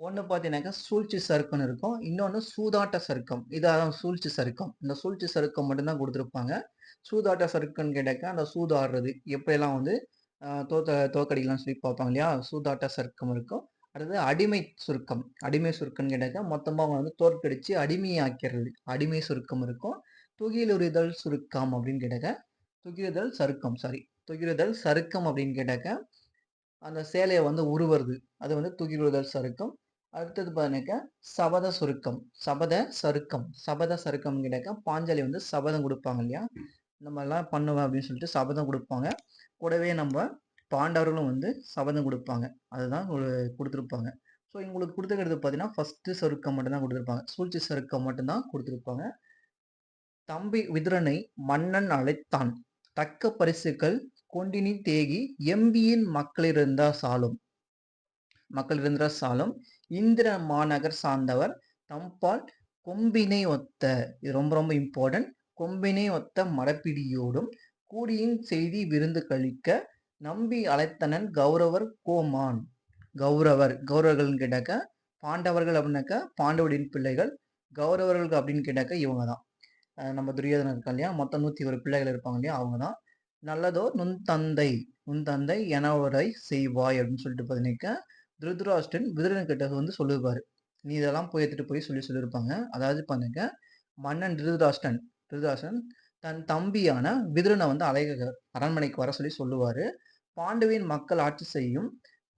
ஒண்ணு பார்த்தீங்கன்னாக்கா, சூழ்ச்சி சருக்கம்ன்னு இருக்கும். இன்னொன்னு சூதாட்ட சருக்கம். இதான் சூழ்ச்சி சருக்கம். இந்த சூழ்ச்சி சருக்கம் மட்டும் தான் குடுத்துருப்பாங்க. சூதாட்ட சருக்கம்ன்னு கேட்டாக்கா, அந்த சூது ஆடுறது. எப்படியெல்லாம் வந்து தோற்கடிக்கலாம்னு சொல்லி பார்ப்பாங்க இல்லையா? சூதாட்ட சருக்கம் இருக்கும். அடுத்தது அடிமை சுருக்கம். அடிமை சுருக்கம்ன்னு கேட்டாக்கா, மொத்தமா அவங்க வந்து தோற்கடிச்சு அடிமையாக்கிறது. அடிமை சுருக்கம் இருக்கும். துகிலுரிதல் சுருக்கம் அப்படின்னு கேட்டாக்கா, துகிலுதல் சருக்கம் சாரி. துகிலுதல் சருக்கம் அப்படின்னு கேட்டாக்கா, அந்த சேலைய வந்து உருவுறது. அது வந்து துகிலுதல் சருக்கம். அடுத்தது பார்த்தீங்கன்னாக்கா, சபத சுருக்கம். சபத சருக்கம். சபத சருக்கம்னு கேட்டாக்கா, பாஞ்சாலி வந்து சபதம் குடுப்பாங்க இல்லையா? இந்த மாரிலாம் பண்ணுவேன் அப்படின்னு சொல்லிட்டு சபதம் குடுப்பாங்க. கூடவே நம்ப பாண்டவர்களும் வந்து சபதம் குடுப்பாங்க. அதுதான் ஒரு குடுத்திருப்பாங்க. ஸோ உங்களுக்கு குடுத்துருக்கிறது பார்த்தீங்கன்னா, ஃபர்ஸ்ட்டு சருக்கம் மட்டும் தான் குடுத்திருப்பாங்க. சூழ்ச்சி சருக்கம் மட்டும் தான் குடுத்திருப்பாங்க. தம்பி விதுரனை மன்னன் அழைத்தான். தக்க பரிசுகள் கொண்டினி தேகி எம்பியின் மக்களிருந்த சாலும் இந்திர மாநகர் சார்ந்தவர் தம்பால் கொம்பினை ஒத்த இது ரொம்ப ரொம்ப இம்பார்ட்டன்ட் கொம்பினை ஒத்த மடப்பிடியோடும் கூடியின் செய்தி விருந்து கழிக்க நம்பி அழைத்தனன் கௌரவர் கோமான் கௌரவர்கள்னு கேட்டாக்க பாண்டவர்கள் அப்படின்னாக்கா பாண்டவரின் பிள்ளைகள் கௌரவர்கள் அப்படின்னு கேட்டாக்க இவங்க தான் நம்ம துரியோதனன் இருக்கான் இல்லையா மொத்தம் 101 பிள்ளைகள் இருப்பாங்க இல்லையா அவங்க தான் நல்லதோ நுண் தந்தை எனவரை செய்வாய் அப்படின்னு சொல்லிட்டு பார்த்தீங்கன்னாக்கா திருதராஷ்டிரன் விதுரன் கிட்ட வந்து சொல்லிருப்பாரு நீ இதெல்லாம் போய் எடுத்துட்டு போய் சொல்லியிருப்பாங்க அதாவது பாருங்க மன்னன் திருதராஷ்டிரன் தன் தம்பியான விதுரனை வந்து அரண்மனைக்கு வர சொல்லி சொல்லுவாரு பாண்டுவின் மக்கள் ஆட்சி செய்யும்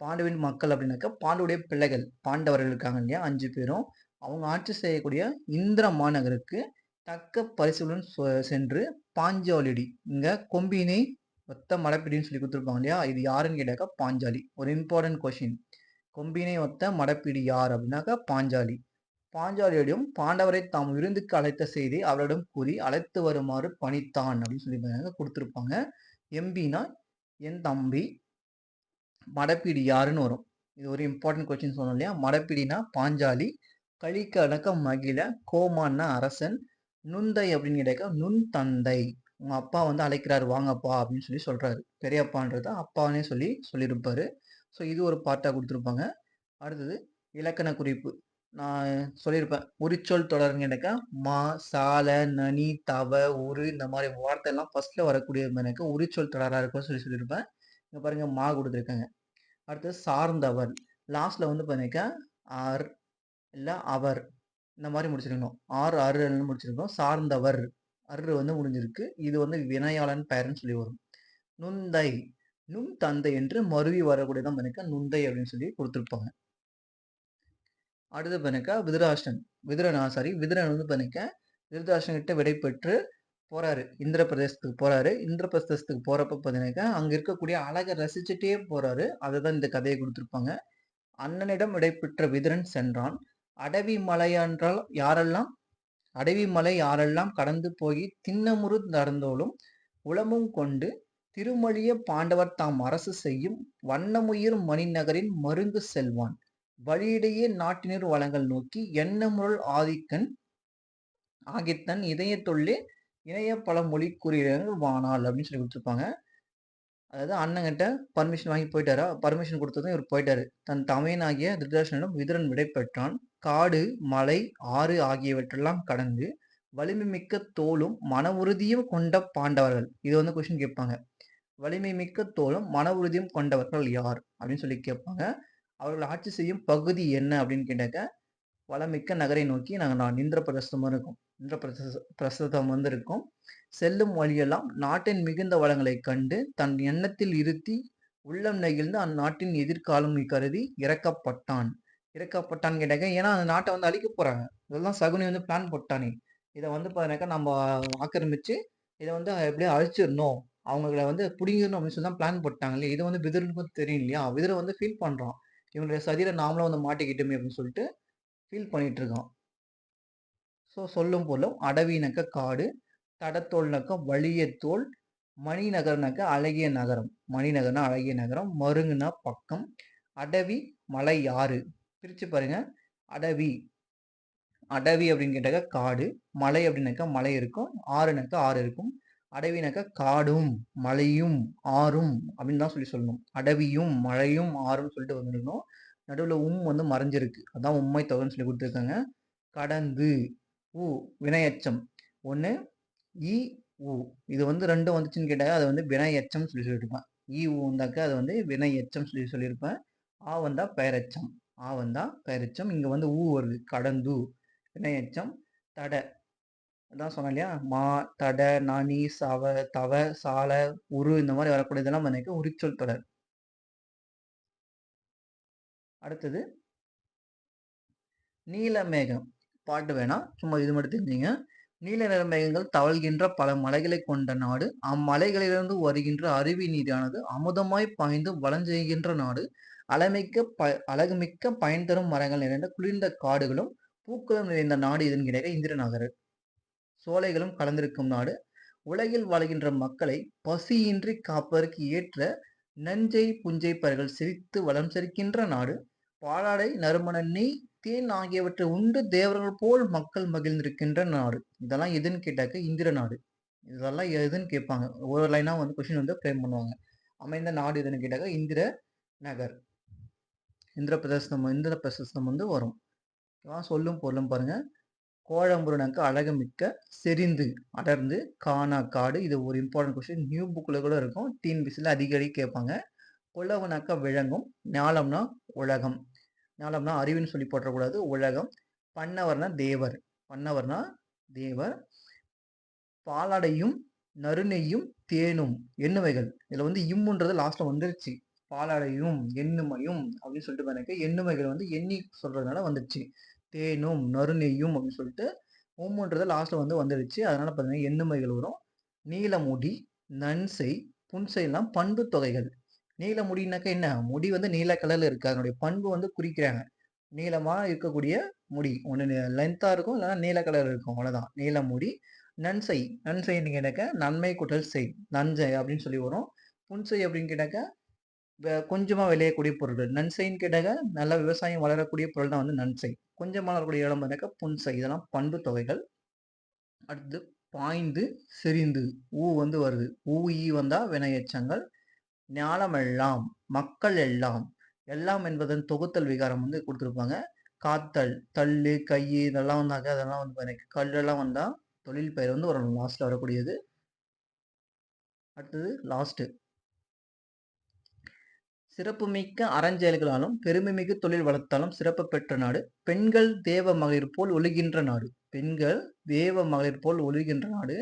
பாண்டுவின் மக்கள் அப்படின்னாக்கா பாண்டுடைய பிள்ளைகள் பாண்டவர்கள் இருக்காங்க இல்லையா 5 பேரும் அவங்க ஆட்சி செய்யக்கூடிய இந்திர மாநகருக்கு தக்க பரிசுடன் சென்று பாஞ்சாலிடி இங்க கொம்பினை ஒத்த மடப்பிடின்னு சொல்லி கொடுத்துருப்பாங்க இல்லையா இது யாருன்னு கேட்டாக்கா பாஞ்சாலி ஒரு இம்பார்ட்டன்ட் கொஸ்டின் கொம்பினை ஒத்த மடப்பிடி யார் அப்படின்னாக்கா பாஞ்சாலி பாஞ்சாலியிடம் பாண்டவரை தாம் விருந்துக்கு அழைத்த செய்தி அவரிடம் கூறி அழைத்து வருமாறு பணித்தான் அப்படின்னு சொல்லி கொடுத்துருப்பாங்க எம்பினா என் தம்பி மடப்பிடி யாருன்னு வரும் இது ஒரு இம்பார்ட்டன்ட் கொஸ்டின் சொன்னோம் இல்லையா மடப்பிடினா பாஞ்சாலி கழிக்க அடக்க மகிழ கோமான்னா அரசன் நுந்தை அப்படின்னு கேட்டாக்க நுண் தந்தை உங்க அப்பா வந்து அழைக்கிறாரு வாங்கப்பா அப்படின்னு சொல்லி சொல்றாரு பெரியப்பான்றத அப்பானே சொல்லியிருப்பாரு ஸோ இது ஒரு பார்ட்டா கொடுத்துருப்பாங்க அடுத்தது இலக்கண குறிப்பு நான் சொல்லியிருப்பேன் உரிச்சொல் தொடர்ன்னு கேட்டாக்கா மா சால நனி தவ உரு இந்த மாதிரி வார்த்தை எல்லாம் ஃபர்ஸ்ட்ல வரக்கூடிய எனக்கு உரிச்சொல் தொடரா இருக்கும்னு சொல்லியிருப்பேன் இங்க பாருங்க மா கொடுத்துருக்காங்க அடுத்தது சார்ந்தவர் லாஸ்ட்ல வந்து பார்த்தீங்கன்னா ஆர் இல்ல அவர் இந்த மாதிரி முடிச்சிருக்கணும் ஆர் அருன்னு முடிச்சிருக்கோம் சார்ந்தவர் அரு வந்து முடிஞ்சிருக்கு இது வந்து வினையாளன் பெயர்னு சொல்லி வரும் நுந்தை நுண் தந்தை என்று மருவி வரக்கூடியதான் பண்ணிக்க நுந்தை அப்படின்னு சொல்லி கொடுத்துருப்பாங்க அடுத்து பண்ணிக்க விதுரன் வந்து பண்ணிக்க திருதராஷ்டிரன் கிட்ட விடை பெற்று போறாரு இந்திரபிரதேசத்துக்கு போறப்ப பார்த்தீங்கன்னாக்கா அங்க இருக்கக்கூடிய அழகை ரசிச்சுட்டே போறாரு அதுதான் இந்த கதையை கொடுத்துருப்பாங்க அண்ணனிடம் விடைபெற்ற விதுரன் சென்றான் அடவி மலை யாரெல்லாம் கடந்து போய் திண்ணமுறு நடந்தோளும் உளமும் கொண்டு திருமழிய பாண்டவர் தாம் அரசு செய்யும் வண்ணமுயிர் மணிநகரின் மருங்கு செல்வான் வழியிடையே நாட்டினர் வளங்கள் நோக்கி எண்ணமுருள் ஆகித்தன் இதயத்துள்ளே இணைய பல மொழி கூறுகிறார்கள் வானால் அப்படின்னு சொல்லி கொடுத்துருப்பாங்க அதாவது அண்ணங்கிட்ட பர்மிஷன் வாங்கி போயிட்டாரா பர்மிஷன் கொடுத்ததும் இவர் போயிட்டாரு தன் தமையனாகிய திருதர்ஷனிடம் விதுரன் விடை பெற்றான் காடு மலை ஆறு ஆகியவற்றெல்லாம் கடந்து வலிமை மிக்க தோளும் மன உறுதியும் கொண்ட பாண்டவர்கள். இது வந்து கொஸ்டின் கேட்பாங்க. வலிமை மிக்க தோளும் மன உறுதியும் கொண்டவர்கள் யார் அப்படின்னு சொல்லி கேட்பாங்க. அவர்கள் ஆட்சி செய்யும் பகுதி என்ன அப்படின்னு கேட்டாக்க வளமிக்க நகரை நோக்கி நான் இந்திரபிரஸ்தமும் இருக்கும். பிரஸ்தம் வந்து இருக்கும். செல்லும் வழியெல்லாம் நாட்டின் மிகுந்த வளங்களைக் கண்டு தன் எண்ணத்தில் இருத்தி உள்ளம் நெகிழ்ந்து அந்நாட்டின் எதிர்காலம் கருதி இறக்கப்பட்டான். இறக்கப்பட்டான்னு கேட்டாக்க ஏன்னா அந்த நாட்டை வந்து அழிக்க போறாங்க. இதெல்லாம் சகுனி வந்து பிளான் போட்டானே. இதை வந்து பாத்தீங்கன்னாக்கா நம்ம ஆக்கிரமிச்சு இதை வந்து எப்படியோ அழிச்சிடணும். அவங்கள வந்து பிடிங்கணும் அப்படின்னு சொல்லி தான் பிளான் போட்டாங்க இல்லையா? இது வந்து விதுரனுக்கும் தெரியும் இல்லையா? விதுரன் வந்து ஃபீல் பண்றான். இவங்களுடைய சதியில நாமளும் வந்து மாட்டிக்கிட்டோமே அப்படின்னு சொல்லிட்டு ஃபீல் பண்ணிட்டு இருக்கான். ஸோ சொல்லும் பொருளும் அடவினக்க காடு, தடத்தோள்னாக்க வலிய தோள், மணிநகர்னாக்க அழகிய நகரம். மணிநகர்னா அழகிய நகரம், மருங்குனா பக்கம், அடவி மலை ஆறு. பிரிச்சு பாருங்க. அடவி அடவி அப்படின்னு கேட்டாக்கா காடு, மலை அப்படின்னாக்கா மலை இருக்கும், ஆறுனாக்கா ஆறு இருக்கும். அடவினாக்கா காடும் மலையும் ஆறும் அப்படின்னு தான் சொல்லணும். அடவியும் மலையும் ஆறும் சொல்லிட்டு வந்துடணும். நடுவில் வந்து மறைஞ்சிருக்கு, அதான் உண்மை தொகைன்னு சொல்லி கொடுத்துருக்காங்க. கடந்து உ வினையச்சம் ஒன்று இ உ இது வந்து ரெண்டும் வந்துச்சுன்னு கேட்டாங்க அது வந்து வினையச்சம் சொல்லியிருப்பேன். இ உ வந்தாக்க அது வந்து வினையச்சம் சொல்லியிருப்பேன். ஆ வந்தா பெயரெச்சம். ஆ வந்தா பெயரெச்சம். இங்க வந்து ஊ வருது. கடந்து வினையச்சம். தட அதான் சொன்னேன் இல்லையா? மா தட நனி சவ தவ சால உரு இந்த மாதிரி வரக்கூடியதெல்லாம் எனக்கு உரிச்சொல் தொடர். அடுத்தது நீலமேகம். பாட்டு வேணாம், சும்மா இது மட்டும் தெரிஞ்சுங்க. நீல நிற மேகங்கள் தவழ்கின்ற பல மலைகளை கொண்ட நாடு. அம்மலைகளிலிருந்து வருகின்ற அருவி நீரானது அமுதமாய் பாய்ந்து வளஞ்செய்கின்ற நாடு. அழகுமிக்க பயன் தரும் மரங்கள் நிறைந்த குளிர்ந்த காடுகளும் பூக்களும் நிறைந்த நாடு இதன் கிடைக்க இந்திர நகர். சோலைகளும் கலந்திருக்கும் நாடு. உலகில் வாழ்கின்ற மக்களை பசியின்றி காப்பதற்கு ஏற்ற நஞ்சை புஞ்சை பயிர்கள் செழித்து வளம் செழிக்கின்ற நாடு. பாலாடை நறுமண நெய் தேன் ஆகியவற்றை உண்டு தேவர்கள் போல் மக்கள் மகிழ்ந்திருக்கின்ற நாடு. இதெல்லாம் எதுன்னு கேட்டாக்க இந்திர நாடு. இதெல்லாம் எதுன்னு கேட்பாங்க. ஒரு லைனா வந்து கொஸ்டின் வந்து ஃப்ரேம் பண்ணுவாங்க. அமைந்த நாடு எதுன்னு கேட்டாக்க இந்திர நகர். இந்திர பிரதேசம் வந்து வரும். சொல்லும் பொருளும் பாருங்க. கோழம்புறனாக்க அழகுமிக்க, செறிந்து அடர்ந்து, காணா காடு. இது ஒரு இம்பார்ட்டன்ட் கொஸ்டின். நியூ புக்ல கூட இருக்கும். டிஎன்பிசில அடிக்கடி கேட்பாங்க. குலவுனாக்கா விளங்கும். ஞாலம்னா உலகம். ஞாலம்னா அறிவுன்னு சொல்லி போட்டக்கூடாது, உலகம். பன்னவர்னா தேவர். பன்னவர்னா தேவர். பாலாடையும் நறுநெய்யும் தேனும் எண்ணுமைகள். இதுல வந்து இம்முன்றது லாஸ்ட்ல வந்துருச்சு. பாலாடையும் எண்ணுமையும் அப்படின்னு சொல்லிட்டு பாருங்க. எண்ணுமைகள் வந்து எண்ணி சொல்றதுனால வந்துருச்சு. தேனும் நறுநெய்யும் அப்படின்னு சொல்லிட்டு உம்முன்றது லாஸ்ட்ல வந்து வந்துருச்சு. அதனால பாருங்க எண்ணுமைகள் வரும். நீலமுடி, நன்செய், புன்செய்லாம் பண்பு தொகைகள். நீல முடினாக்கா என்ன? முடி வந்து நீல கலர்ல இருக்கு. அதனுடைய பண்பு வந்து குறிக்கிறாங்க. நீளமா இருக்கக்கூடிய முடி. ஒண்ணு லென்த்தா இருக்கும், இல்லைன்னா நீல கலர் இருக்கும். அவ்வளவுதான். நீல முடி. நன்செய். நன்செய்ன்னு கேட்டாக்க நன்மை கூட்டல் செய். நன்செய் அப்படின்னு சொல்லி வரும். புன்செய் அப்படின்னு கேட்டாக்க கொஞ்சமா விளையக்கூடிய பொருட்கள். நன்செய்ன்னு கேட்டாக்க நல்ல விவசாயம் வளரக்கூடிய பொருள் தான் வந்து நன்செய். கொஞ்சமா வளரக்கூடிய இடம் பார்த்தாக்க புன்செய். இதெல்லாம் பண்பு தொகைகள். அடுத்து பாய்ந்து செறிந்து ஊ வந்து வருது. ஊ ஈ வந்தா வினையெச்சங்கள். ஞாலமெல்லாம் மக்கள் எல்லாம். எல்லாம் என்பதன் தொகுத்தல் விகாரம் வந்து கொடுத்துருப்பாங்க. காத்தல் தள்ளு கை இதெல்லாம் வந்தாக்க அதெல்லாம் வந்து எனக்கு கல்லெல்லாம் வந்தா தொழில் பெயர் வந்து ஒரு லாஸ்ட்ல வரக்கூடியது. அடுத்தது லாஸ்ட். சிறப்புமிக்க அறஞ்செயல்களாலும் பெருமைமிகு தொழில் வளர்த்தாலும் சிறப்பு பெற்ற நாடு. பெண்கள் தேவ மகளிர் போல் ஒழுகின்ற நாடு. பெண்கள் தேவ மகளிர் போல் ஒழுகின்ற நாடு.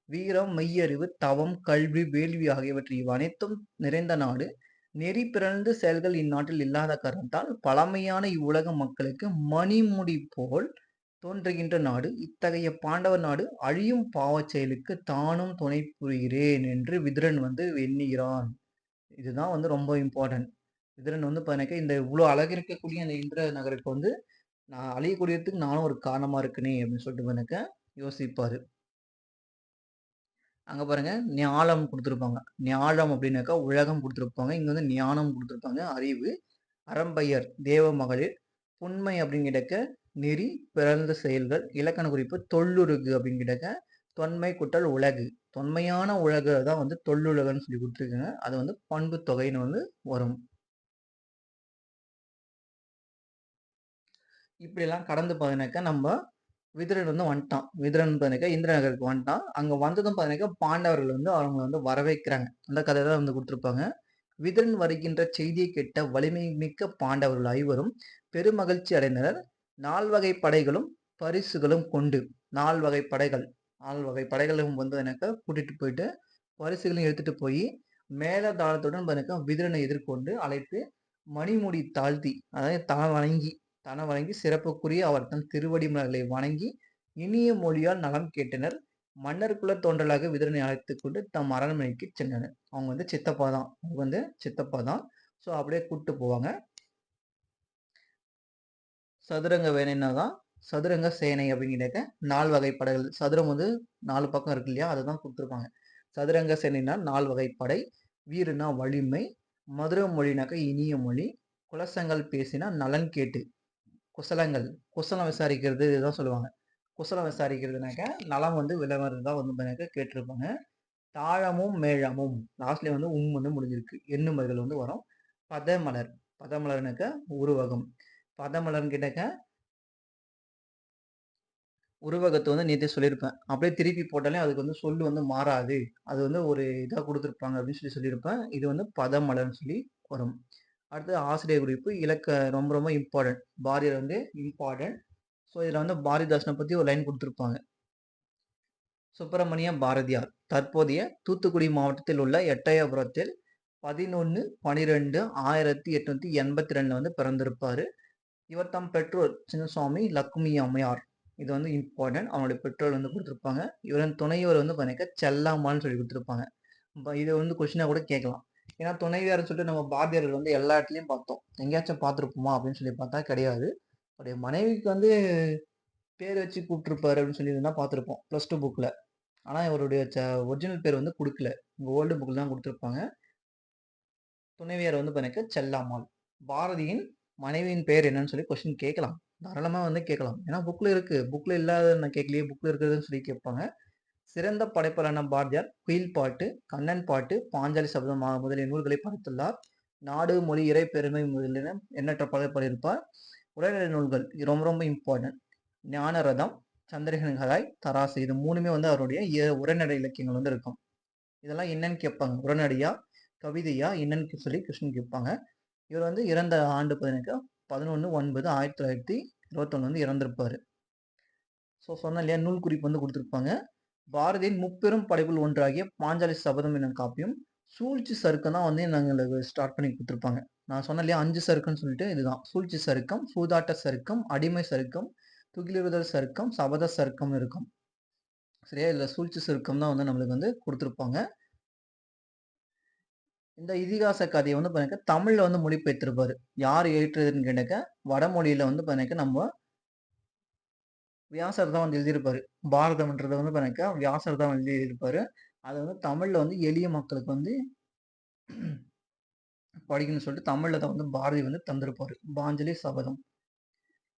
வீரம் மெய்யறிவு தவம் கல்வி வேள்வி ஆகியவற்றை இவ் அனைத்தும் நிறைந்த நாடு. நெறி பிறழ்ந்து செயல்கள் இந்நாட்டில் இல்லாத காரணத்தால் பழமையான இவ்வுலக மக்களுக்கு மணிமுடி போல் தோன்றுகின்ற நாடு. இத்தகைய பாண்டவர் நாடு அழியும் பாவச் செயலுக்கு தானும் துணை புரிகிறேன் என்று விதுரன் வந்து எண்ணுகிறான். இதுதான் வந்து ரொம்ப இம்பார்ட்டன்ட். விதுரன் வந்து பாத்தீங்கன்னா இந்த இவ்வளவு அழகு இருக்கக்கூடிய அந்த இந்திர நகருக்கு வந்து நான் அழியக்கூடியதுக்கு நானும் ஒரு காரணமா இருக்கனே அப்படின்னு சொல்லிட்டு பாத்தீங்கன்னா யோசிப்பாரு. அங்க பாருங்க ஞாலம் கொடுத்துருப்பாங்க. ஞாலம் அப்படின்னாக்கா உலகம் கொடுத்துருப்பாங்க. இங்க வந்து ஞானம் கொடுத்துருப்பாங்க, அறிவு. அறம்பெயர் தேவ மகளிர். புன்மை அப்படின்னு கேட்டாக்க நெறி பிறந்த செயல்கள். இலக்கண குறிப்பு தொல்லுருகு அப்படின்னு கேட்டாக்க தொன்மை குட்டல் உலகு. தொன்மையான உலகு தான் வந்து தொல்லுலகன்னு சொல்லி கொடுத்துருக்காங்க. அது வந்து பண்பு தொகைன்னு வந்து வரும். இப்படியெல்லாம் கடந்து பார்த்தீங்கன்னாக்கா நம்ம விதுரன் வந்து வந்துட்டான். விதுரன் பார்த்தீங்கன்னாக்கா இந்திர நகருக்கு வந்துட்டான். அங்க வந்ததும் பார்த்தீங்கன்னாக்கா பாண்டவர்கள் வந்து அவங்கள வந்து வரவேற்கிறாங்க. அந்த கதை தான் வந்து குடுத்துருப்பாங்க. விதுரன் வருகின்ற செய்தியை கேட்ட வலிமை மிக்க பாண்டவர்கள் ஐவரும் பெருமகிழ்ச்சி அடைந்தனர். 4 வகை படைகளும் பரிசுகளும் கொண்டு 4 வகை படைகள் 4 வகை படைகளும் வந்து எனக்கு கூட்டிட்டு போயிட்டு பரிசுகளையும் எடுத்துட்டு போய் மேலதாளத்துடன் பார்த்தீங்கன்னாக்கா விதுரனை எதிர்கொண்டு அழைத்து மணிமுடி தாழ்த்தி அதாவது தன வணங்கி சிறப்புக்குரிய அவர் தன் திருவடி மலர்களை வணங்கி இனிய மொழியால் நலம் கேட்டனர். மன்னர் குல தோன்றலாக விதுரனை அழைத்துக் கொண்டு தம் அரண்மனைக்கு சென்றனர். அவங்க வந்து சித்தப்பா தான். அவங்க வந்து சித்தப்பா தான். ஸோ அப்படியே கூட்டு போவாங்க. சதுரங்க வேலைன்னா தான் சதுரங்க சேனை அப்படிங்கிறத 4 வகை படைகள். சதுரம் வந்து 4 பக்கம் இருக்கு இல்லையா? அதுதான் குடுத்துருப்பாங்க. சதுரங்க சேனைனா 4 வகை படை. வீறுனா வலிமை. மதுர மொழினாக்க இனிய மொழி. குலசங்கள் பேசினா நலன் கேட்டு. குசலங்கள் குசலம் விசாரிக்கிறது இதுதான் சொல்லுவாங்க. குசலம் விசாரிக்கிறதுனாக்க நலம் வந்து விளம்பரம் தான் வந்து பார்த்தீங்கன்னாக்கா கேட்டிருப்பாங்க. தாழமும் மேழமும் லாஸ்ட்ல வந்து வந்து முடிஞ்சிருக்கு. எண்ணுமர்கள் வந்து வரும். பதமலர் பதமலர்னாக்க உருவகம். பதமலர்னு கேட்டாக்க உருவகத்தை வந்து நேத்தே சொல்லியிருப்பேன். அப்படியே திருப்பி போட்டாலே அதுக்கு வந்து சொல்லு வந்து மாறாது. அது வந்து ஒரு இதா குடுத்துருப்பாங்க அப்படின்னு சொல்லியிருப்பேன். இது வந்து பதமலர்ன்னு சொல்லி வரும். அடுத்தது ஆசிரியர் குறிப்பு ரொம்ப ரொம்ப இம்பார்ட்டன்ட். பாரதியார் வந்து இம்பார்ட்டன்ட். ஸோ இதுல வந்து பாரதிதாசனை பத்தி ஒரு லைன் குடுத்துருப்பாங்க. சுப்பிரமணிய பாரதியார் தற்போதைய தூத்துக்குடி மாவட்டத்தில் உள்ள எட்டயபுரத்தில் 11/12/1882 வந்து பிறந்திருப்பாரு. இவர் தம் பெற்றோர் சின்னசுவாமி, லக்குமி அம்மையார். இது வந்து இம்பார்ட்டன்ட். அவங்களுடைய பெற்றோர் வந்து குடுத்துருப்பாங்க. இவரின் துணைவியர் வந்து பார்த்தீங்கன்னா, செல்லாம்மாள்ன்னு சொல்லி குடுத்துருப்பாங்க. இது வந்து கொஸ்டினா கூட கேட்கலாம். ஏன்னா துணைவியார்ன்னு சொல்லிட்டு நம்ம பாரதியார் வந்து எல்லா இடத்துலயும் பார்த்தோம். எங்கேயாச்சும் பார்த்துருப்போமா அப்படின்னு சொல்லி பார்த்தா கிடையாது. அவருடைய மனைவிக்கு வந்து பேர் வச்சு கூப்பிட்டுருப்பாரு அப்படின்னு சொல்லி தான் பார்த்துருப்போம். +2 புக்ல. ஆனா இவருடைய ஒரிஜினல் பேர் வந்து குடுக்கல. இங்க ஓல்டு புக்ல தான் குடுத்துருப்பாங்க. துணைவியார் வந்து பார்த்தீங்கன்னா செல்லாம்மாள். பாரதியின் மனைவியின் பெயர் என்னன்னு சொல்லி கொஸ்டின் கேட்கலாம். தாராளமா வந்து கேட்கலாம். ஏன்னா புக்ல இருக்கு. புக்ல இல்லாதத நான் கேட்கலையே, புக்ல இருக்கிறதுன்னு சொல்லி கேட்பாங்க. சிறந்த படைப்பாளரான பாரதியார் குயில் பாட்டு, கண்ணன் பாட்டு, பாஞ்சாலி சபதம் முதலிய நூல்களை படைத்துள்ளார். நாடு, மொழி, இறை பெருமை முதலியன எண்ணற்ற பாடியிருப்பார். உரைநடை நூல்கள் இது ரொம்ப ரொம்ப இம்பார்ட்டன்ட். ஞானரதம், சந்திரகன்களாய், தராசு இது 3மே வந்து அவருடைய உரைநடை இலக்கியங்கள் வந்து இருக்கும். இதெல்லாம் என்னன்னு கேட்பாங்க. உரைநடையா, கவிதையா என்னன்னு சொல்லி கொஸ்டின் கேட்பாங்க. இவர் வந்து இறந்த ஆண்டு பார்த்தீங்கன்னாக்கா 11/9/1921 வந்து இறந்திருப்பாரு. ஸோ சொன்னேன் இல்லையா நூல் குறிப்பு வந்து குடுத்துருப்பாங்க. பாரதியின் முப்பெரும் படைப்புள் ஒன்றாகிய பாஞ்சாலி சபதம் என்னும் காப்பியம் சூழ்ச்சி சருக்கம் தான் வந்து நாங்களுக்கு ஸ்டார்ட் பண்ணி குடுத்துருப்பாங்க. நான் சொன்னேன் இல்லையா 5 சருக்கம்னு சொல்லிட்டு இதுதான். சூழ்ச்சி சருக்கம், சூதாட்ட சருக்கம், அடிமை சருக்கம், துகிலுறுதல் சருக்கம், சபத சருக்கம்னு இருக்கும். சரியா? இதுல சூழ்ச்சி சருக்கம் தான் வந்து நம்மளுக்கு வந்து குடுத்துருப்பாங்க. இந்த இதிகாச கதைய வந்து பார்த்தீங்கன்னா, தமிழ்ல வந்து மொழிபெயர்த்திருப்பாரு. யார் இயற்றியதுன்னு கேட்டாக்க, வடமொழியில வந்து பார்த்தீங்கன்னா, நம்ம வியாசர் தான் வந்து எழுதியிருப்பாரு. பாரதம்ன்றத வந்து பார்த்தீங்கன்னா, வியாசர் தான் வந்து எழுதியிருப்பாரு. அத வந்து தமிழ்ல வந்து எளிய மக்களுக்கு வந்து படிக்கணும்னு சொல்லிட்டு தமிழ்ல தான் வந்து பாரதி வந்து தந்திருப்பாரு. பாஞ்சலி சபதம்.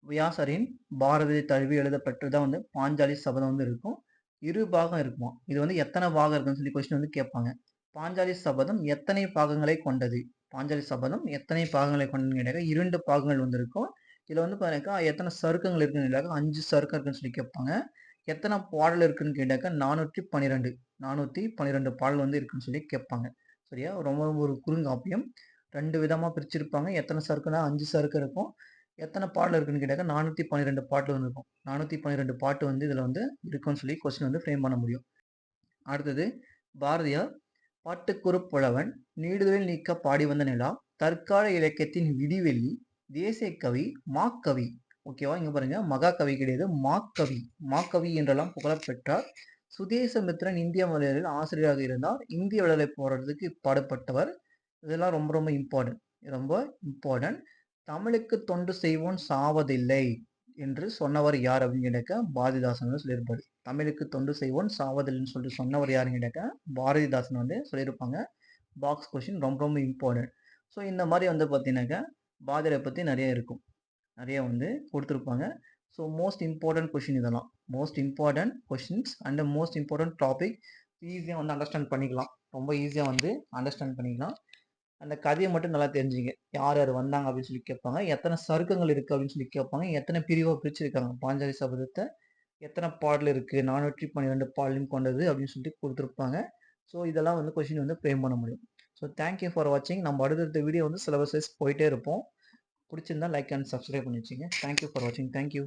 வியாசரின் பாரதியை தழுவி எழுதப்பட்டது தான் வந்து பாஞ்சாலி சபதம் வந்து இருக்கும். 2 பாகம் இருக்குமாம். இது வந்து எத்தன பாகம் இருக்குன்னு சொல்லி கொஸ்டின் வந்து கேட்பாங்க. பாஞ்சாலி சபதம் எத்தனை பாகங்களை கொண்டது? பாஞ்சாலி சபதம் எத்தனை பாகங்களை கொண்டதுன்னு கேட்டாக்க 2 பாகங்கள் வந்து இருக்கும். இதுல வந்து பாத்தீங்கன்னாக்கா எத்தனை சருக்கங்கள் இருக்குன்னு கேட்டாக்க 5 சருக்கம் இருக்குன்னு சொல்லி கேட்பாங்க. எத்தனை பாடல் இருக்குன்னு கேட்டாக்க 412 412 பாடல் வந்து இருக்குன்னு சொல்லி கேட்பாங்க. சரியா? ரொம்ப ரொம்ப ஒரு குறுங்காப்பியம். 2 விதமா பிரிச்சிருப்பாங்க. எத்தனை சருக்குன்னா 5 சருக்கம் இருக்கும். எத்தனை பாடல் இருக்குன்னு கேட்டாக்க 412 பாட்டு வந்து இருக்கும். 412 பாட்டு வந்து இதுல வந்து இருக்குன்னு சொல்லி கொஸ்டின் வந்து ஃப்ரேம் பண்ண முடியும். அடுத்தது பாரதியார் பாட்டுக்குறுப் புலவன், நீடுதலில் நீக்க பாடி வந்த நிலா, தற்கால இலக்கியத்தின் விடிவெள்ளி, தேசியக்கவி, மாக்கவி. ஓகேவா? இங்க பாருங்க மகாகவி கிடையாது. மாக்கவி. மாக்கவி என்றெல்லாம் புகழப்பெற்றார். சுதேசமித்திரன் இந்திய மொழிகளில் ஆசிரியராக இருந்தார். இந்திய விடுதலை போராட்டத்துக்கு பாடுபட்டவர். இதெல்லாம் ரொம்ப ரொம்ப இம்பார்ட்டன்ட். ரொம்ப இம்பார்ட்டன்ட். தமிழுக்கு தொண்டு செய்வோன் சாவதில்லை என்று சொன்னவர் யார் அப்படின்னு கேட்டாக்க பாரதிதாசன் வந்து சொல்லியிருப்பாரு. தமிழுக்கு தொண்டு செய்வோன் சாவதில்லைன்னு சொல்லிட்டு சொன்னவர் யாருன்னு கேட்டாக்க பாரதிதாசன் வந்து சொல்லியிருப்பாங்க. பாக்ஸ் கொஸ்டின் ரொம்ப ரொம்ப இம்பார்ட்டன்ட். ஸோ இந்த மாதிரி வந்து பார்த்தீங்கன்னாக்கா பாரதியாரை பற்றி நிறைய இருக்கும். நிறைய வந்து கொடுத்துருப்பாங்க. ஸோ மோஸ்ட் இம்பார்ட்டன்ட் கொஸ்டின் இதெல்லாம். Most important questions and most important topic ஈஸியாக வந்து அண்டர்ஸ்டாண்ட் பண்ணிக்கலாம். ரொம்ப ஈஸியாக வந்து அண்டர்ஸ்டாண்ட் பண்ணிக்கலாம். அந்த கதையை மட்டும் நல்லா தெரிஞ்சுங்க. யார் யார் வந்தாங்க அப்படின்னு சொல்லி கேட்பாங்க. எத்தனை சருக்கங்கள் இருக்கு அப்படின்னு சொல்லி கேட்பாங்க. எத்தனை பிரிவா பிரிச்சிருக்காங்க பாஞ்சாலி சபதத்தை. எத்தனை பாடல் இருக்குது, 412 பாடலும் கொண்டது அப்படின்னு சொல்லிட்டு கொடுத்துருப்பாங்க. ஸோ இதெல்லாம் வந்து கொஷின் வந்து ஃப்ரேம் பண்ண முடியும். ஸோ தேங்க்யூ ஃபார் வாட்சிங். நம்ம அடுத்தடுத்த வீடியோ வந்து சிலபஸ் வைஸ் போயிட்டே இருப்போம். பிடிச்சிருந்தா லைக் அண்ட் சப்ஸ்கிரைப் பண்ணி வச்சுங்க. தேங்க்யூ ஃபார் வாட்சிங். தேங்க்யூ.